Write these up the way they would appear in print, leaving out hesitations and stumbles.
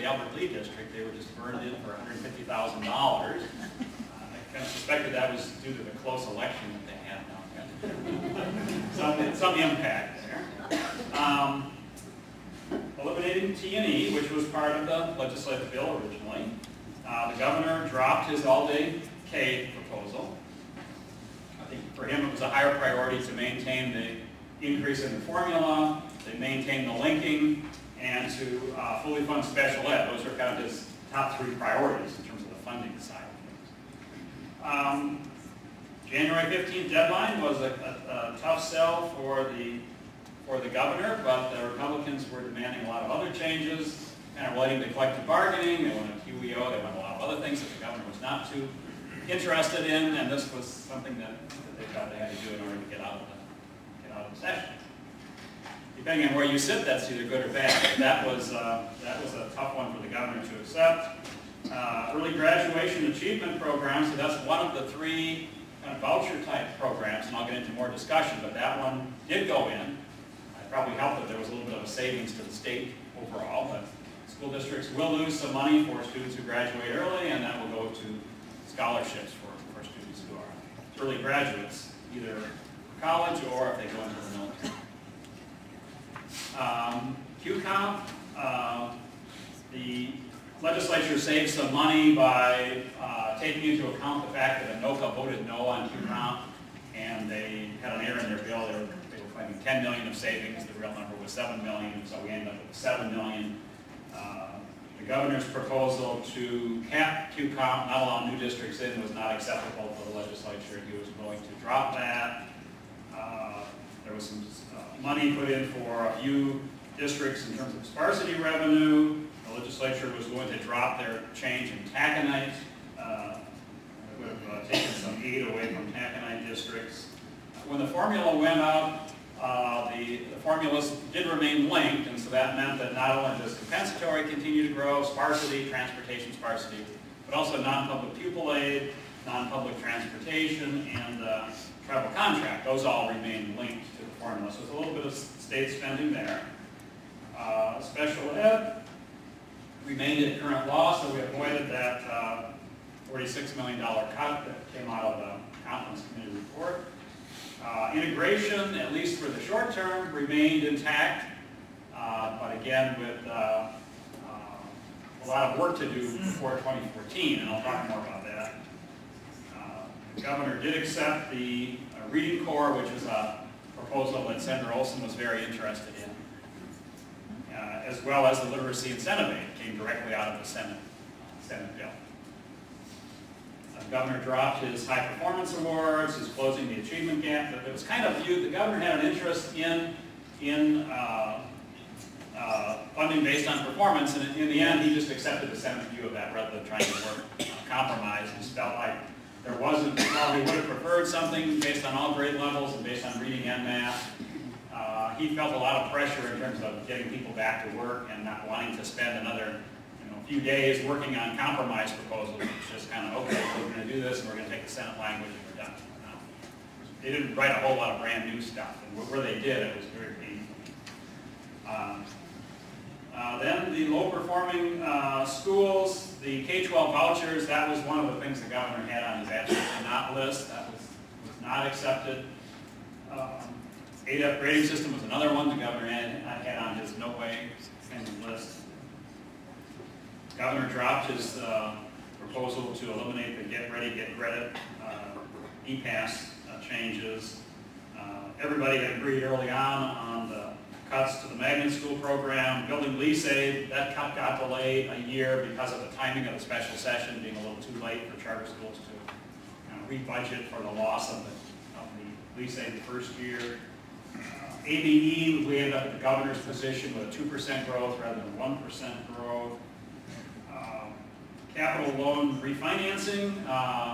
Albert Lee district, they were just burned in for $150,000. I kind of suspected that was due to the close election that they had now. some impact there. Eliminating T&E, which was part of the legislative bill originally. The governor dropped his all-day K proposal. I think for him it was a higher priority to maintain the increase in the formula, to maintain the linking, and to fully fund special ed. Those are kind of his top three priorities in terms of the funding side of things. January 15th deadline was a tough sell for the governor, but the Republicans were demanding a lot of other changes, kind of relating to collective bargaining. They wanted QEO, they wanted a lot of other things that the governor was not too interested in, and this was something that they thought they had to do in order to get out of the session. Depending on where you sit, that's either good or bad. But that was a tough one for the governor to accept. Early graduation achievement programs, so that's one of the three kind of voucher type programs, and I'll get into more discussion, but that one did go in. It probably helped that there was a little bit of a savings to the state overall, but school districts will lose some money for students who graduate early, and that will go to scholarships for students who are early graduates, either college or if they go into the military. QComp, the legislature saved some money by taking into account the fact that ANOCA voted no on QComp, and they had an error in their bill. They were claiming $10 million of savings. The real number was $7 million, so we ended up with $7 million. The governor's proposal to cap QComp, not allow new districts in, was not acceptable for the legislature. He was willing to drop that. There was some money put in for a few districts in terms of sparsity revenue. The legislature was going to drop their change in taconite. It would have taken some aid away from taconite districts. When the formula went up, the formulas did remain linked, and so that meant that not only does compensatory continue to grow, sparsity, transportation sparsity, but also non-public pupil aid, non-public transportation, and travel contract. Those all remain linked to the formula. So there's a little bit of state spending there. Special ed remained at current law, so we avoided that $46 million cut that came out of the Conference Committee report. Integration, at least for the short term, remained intact, but again with a lot of work to do before 2014, and I'll talk more about that. The governor did accept the reading corps, which was a proposal that Senator Olson was very interested in, as well as the literacy incentive aid came directly out of the Senate bill. The governor dropped his high performance awards, his closing the achievement gap. It was kind of viewed, the governor had an interest in funding based on performance, and in the end he just accepted the Senate view of that rather than trying to work compromise. He felt like there wasn't, while he would have preferred something based on all grade levels and based on reading and math, he felt a lot of pressure in terms of getting people back to work and not wanting to spend another few days working on compromise proposals. It's just kind of, okay, we're going to do this and we're going to take the Senate language and we're done. No. They didn't write a whole lot of brand new stuff, and where they did, it was very painful. Then the low-performing schools, the K-12 vouchers, that was one of the things the governor had on his absolutely not list. That was not accepted. ADEP grading system was another one the governor had on his no way pending list. The governor dropped his proposal to eliminate the Get Ready, Get Credit e-pass changes. Everybody had agreed early on the cuts to the magnet school program. Building lease aid, that cut got delayed a year because of the timing of the special session being a little too late for charter schools to re-budget for the loss of the lease aid the first year. ABE, we ended up at the governor's position with a 2% growth rather than 1% growth. Capital loan refinancing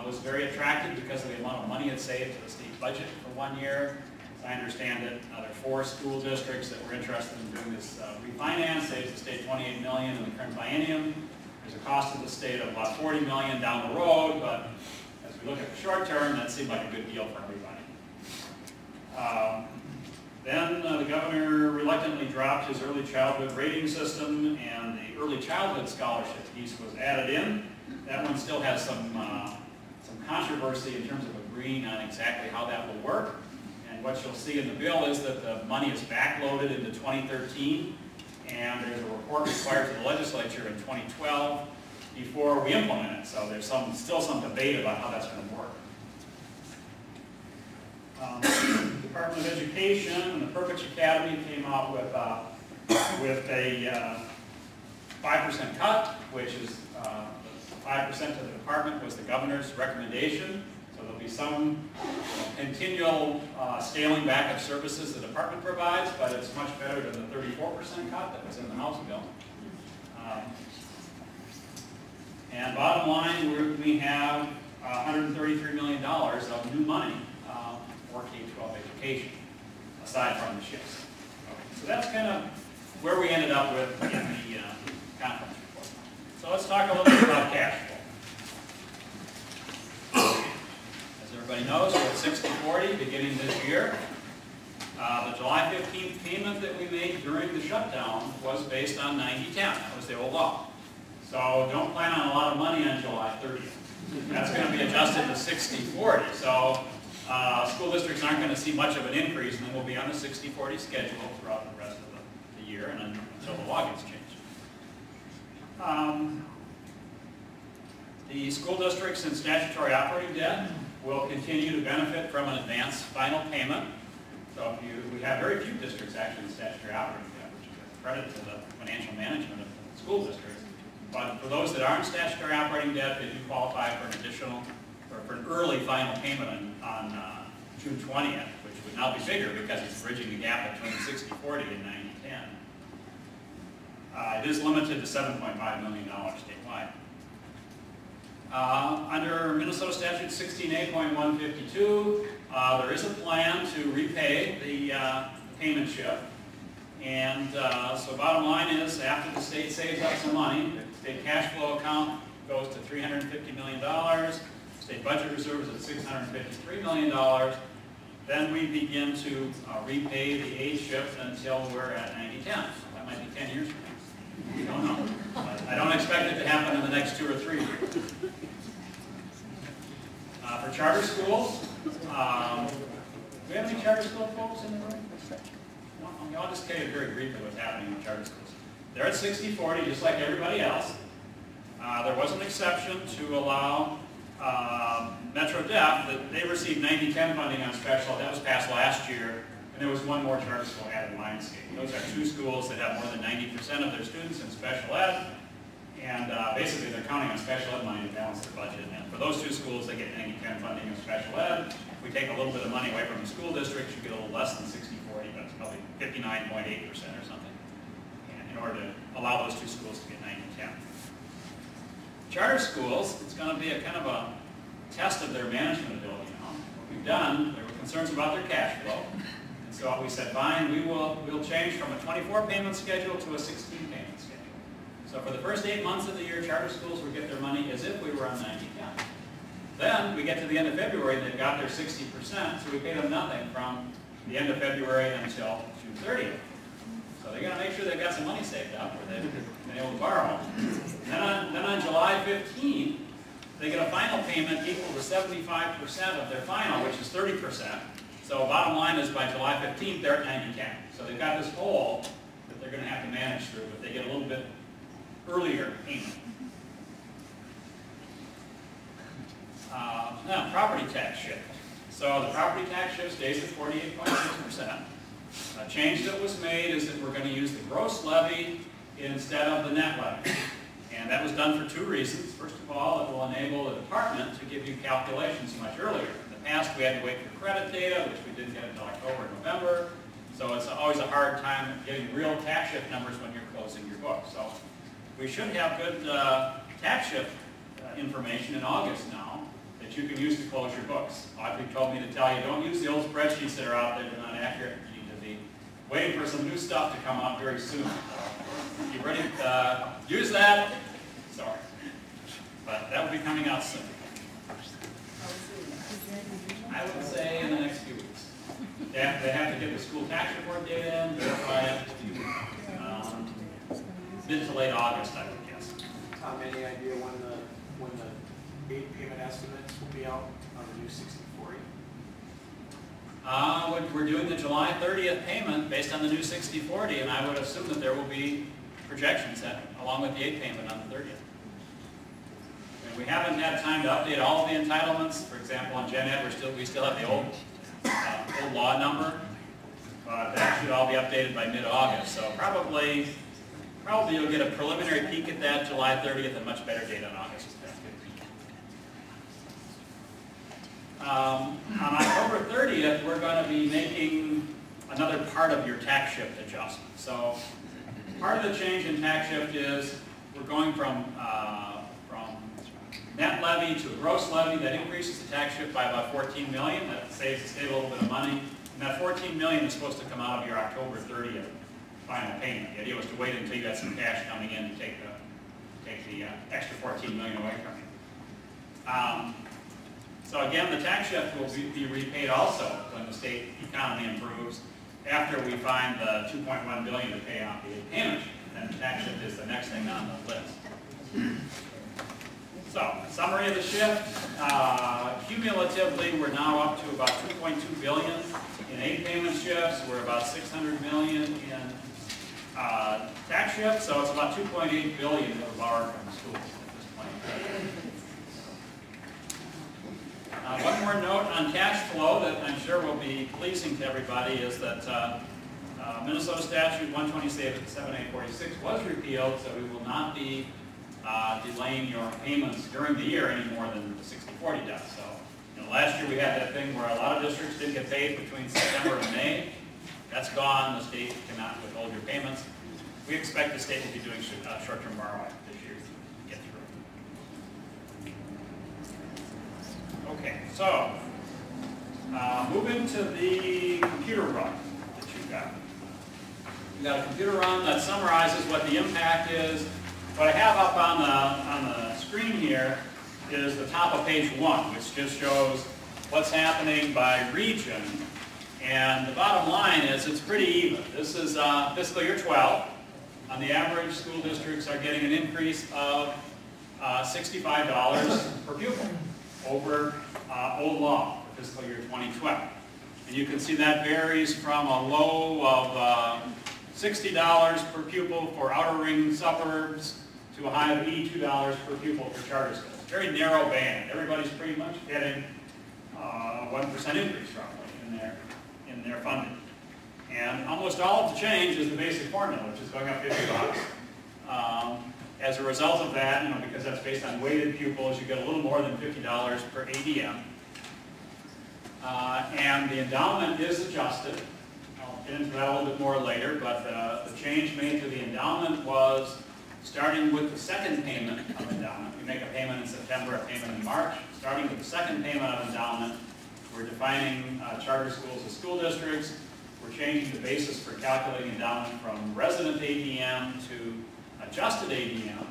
was very attractive because of the amount of money it saved to the state budget for 1 year. As I understand it, there are 4 school districts that were interested in doing this refinance. Saves the state $28 million in the current biennium. There's a cost to the state of about $40 million down the road, but as we look at the short term, that seemed like a good deal for everybody. Then the governor reluctantly dropped his early childhood rating system, and the early childhood scholarship piece was added in. That one still has some controversy in terms of agreeing on exactly how that will work. And what you'll see in the bill is that the money is backloaded into 2013, and there's a report required to the legislature in 2012 before we implement it. So there's still some debate about how that's going to work. Department of Education and the Purpose Academy came out with a 5% cut, which is 5% to the department was the governor's recommendation. So there'll be some continual scaling back of services the department provides, but it's much better than the 34% cut that was in the House bill. And bottom line, we have $133 million of new money for K-12 education, aside from the shifts. Okay, so that's kind of where we ended up with in the conference report. So let's talk a little bit about cash flow. As everybody knows, we're at 60/40 beginning this year. The July 15th payment that we made during the shutdown was based on 90/10. That was the old law. So don't plan on a lot of money on July 30th. That's going to be adjusted to 60/40. So school districts aren't going to see much of an increase, and then we'll be on the 60/40 schedule throughout the rest of the year and until the law gets changed. The school districts in statutory operating debt will continue to benefit from an advance final payment. So we have very few districts actually in statutory operating debt, which is a credit to the financial management of the school districts. But for those that aren't statutory operating debt, they do qualify for an additional, or for an early final payment on June 20th, which would now be bigger because it's bridging the gap between 60/40 and 90/10. It is limited to $7.5 million statewide. Under Minnesota Statute 16A.152, there is a plan to repay the payment shift. And so bottom line is, after the state saves up some money, the state cash flow account goes to $350 million, state budget reserves at $653 million, then we begin to repay the aid shift until we're at 90/10. That might be 10 years from now. We don't know. But I don't expect it to happen in the next 2 or 3 years. For charter schools, do we have any charter school folks in the room? No, I'll just tell you very briefly what's happening with charter schools. They're at 60/40, just like everybody else. There was an exception to allow Metro Deaf, that they received 90/10 funding on special. That was passed last year, and there was one more charter school added, Lionsgate. Those are 2 schools that have more than 90% of their students in special ed, and basically they're counting on special ed money to balance their budget. And for those 2 schools, they get 90/10 funding in special ed. If we take a little bit of money away from the school districts, you get a little less than 60/40, but it's probably 59.8% or something, and in order to allow those 2 schools to get 90/10. Charter schools, it's going to be a kind of a test of their management ability now. What we've done, there were concerns about their cash flow, and so we said, fine, we'll change from a 24 payment schedule to a 16 payment schedule. So for the first 8 months of the year, charter schools will get their money as if we were on 90/10. Then we get to the end of February and they've got their 60%, so we pay them nothing from the end of February until June 30th. So they're going to make sure they've got some money saved up or they've been able to borrow. Then on July 15th, they get a final payment equal to 75% of their final, which is 30%. So bottom line is by July 15th, they're at 90/10. So they've got this hole that they're going to have to manage through, but they get a little bit earlier payment. Now, property tax shift. So the property tax shift stays at 48.6%. A change that was made is that we're going to use the gross levy instead of the net levy. And that was done for 2 reasons. First of all, it will enable the department to give you calculations much earlier. In the past, we had to wait for credit data, which we didn't get until October and November. So it's always a hard time getting real tax shift numbers when you're closing your books. So we should have good tax shift information in August now that you can use to close your books. Audrey told me to tell you, don't use the old spreadsheets that are out there. They're not accurate. You need to be waiting for some new stuff to come out very soon. If you're ready to use that, sorry. But that will be coming out soon. I would say in the next few weeks. They have to get the school tax report data in, verify it. Mid to late August, I would guess. Tom, any idea when the aid payment estimates will be out on the new 60/40? We're doing the July 30th payment based on the new 60/40, and I would assume that there will be projections along with the aid payment on the 30th. And we haven't had time to update all of the entitlements. For example, on Gen Ed, we still have the old law number, but that should all be updated by mid-August. So probably you'll get a preliminary peek at that July 30th and much better data on August. On October 30th, we're going to be making another part of your tax shift adjustment. So part of the change in tax shift is we're going from net levy to a gross levy. That increases the tax shift by about $14 million. That saves the state a little bit of money. And that $14 million is supposed to come out of your October 30th final payment. The idea was to wait until you got some cash coming in to take the extra $14 million away from you. So again, the tax shift will be repaid also when the state economy improves after we find the $2.1 billion to pay off the aid payment. And the tax shift is the next thing on the list. So, summary of the shift. Cumulatively, we're now up to about $2.2 billion in aid payment shifts. We're about $600 million in tax shift, so it's about $2.8 billion that we're borrowed from the schools at this point. One more note on cash flow that I'm sure will be pleasing to everybody is that Minnesota Statute 127A46 was repealed, so we will not be delaying your payments during the year any more than the 60/40 does. So, last year we had that thing where a lot of districts didn't get paid between September and May. That's gone. The state cannot withhold your payments. We expect the state will be doing short-term borrowing this year to get through. Okay, so moving to the computer run that you've got. You've got a computer run that summarizes what the impact is. What I have up on the screen here is the top of page 1, which just shows what's happening by region. And the bottom line is it's pretty even. This is fiscal year 12. On the average, school districts are getting an increase of $65 per pupil over old law for fiscal year 2012. And you can see that varies from a low of $60 per pupil for outer ring suburbs to a high of $82 per pupil for charter schools. Very narrow band. Everybody's pretty much getting a 1% increase roughly in their funding. And almost all of the change is the basic formula, which is going up $50. As a result of that, because that's based on weighted pupils, you get a little more than $50 per ADM. And the endowment is adjusted. I'll get into that a little bit more later, but the change made to the endowment was starting with the second payment of endowment. We make a payment in September, a payment in March. Starting with the second payment of endowment, we're defining charter schools as school districts. We're changing the basis for calculating endowment from resident ADM to adjusted ADM,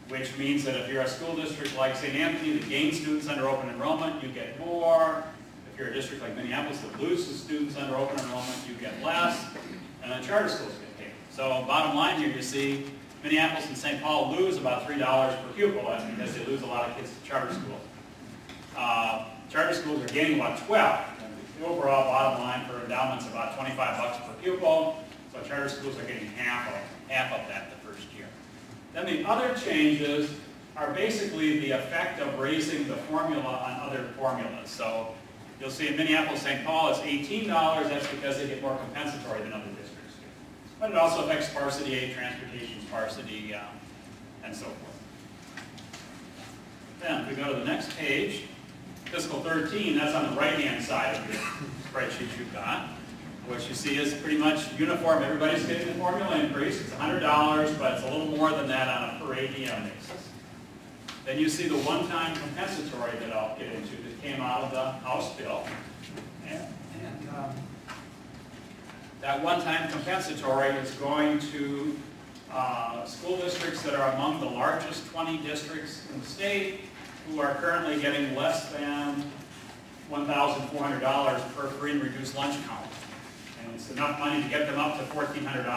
which means that if you're a school district like St. Anthony that gains students under open enrollment, you get more. If you're a district like Minneapolis that loses students under open enrollment, you get less. And then charter schools get paid. So bottom line here, you see Minneapolis and St. Paul lose about $3 per pupil. That's because they lose a lot of kids to charter schools. Charter schools are gaining about 12. The overall bottom line for endowments is about $25 per pupil. So charter schools are getting half of that the first year. Then the other changes are basically the effect of raising the formula on other formulas. So you'll see in Minneapolis, St. Paul, it's $18. That's because they get more compensatory than other districts. But it also affects sparsity aid, transportation sparsity, and so forth. Then if we go to the next page, fiscal 13, that's on the right-hand side of your spreadsheet you've got. What you see is pretty much uniform. Everybody's getting the formula increase. It's $100, but it's a little more than that on a per ADM basis. Then you see the one-time compensatory that I'll get into that came out of the House bill. And that one-time compensatory is going to school districts that are among the largest 20 districts in the state who are currently getting less than $1,400 per free and reduced lunch count. And it's enough money to get them up to $1,400.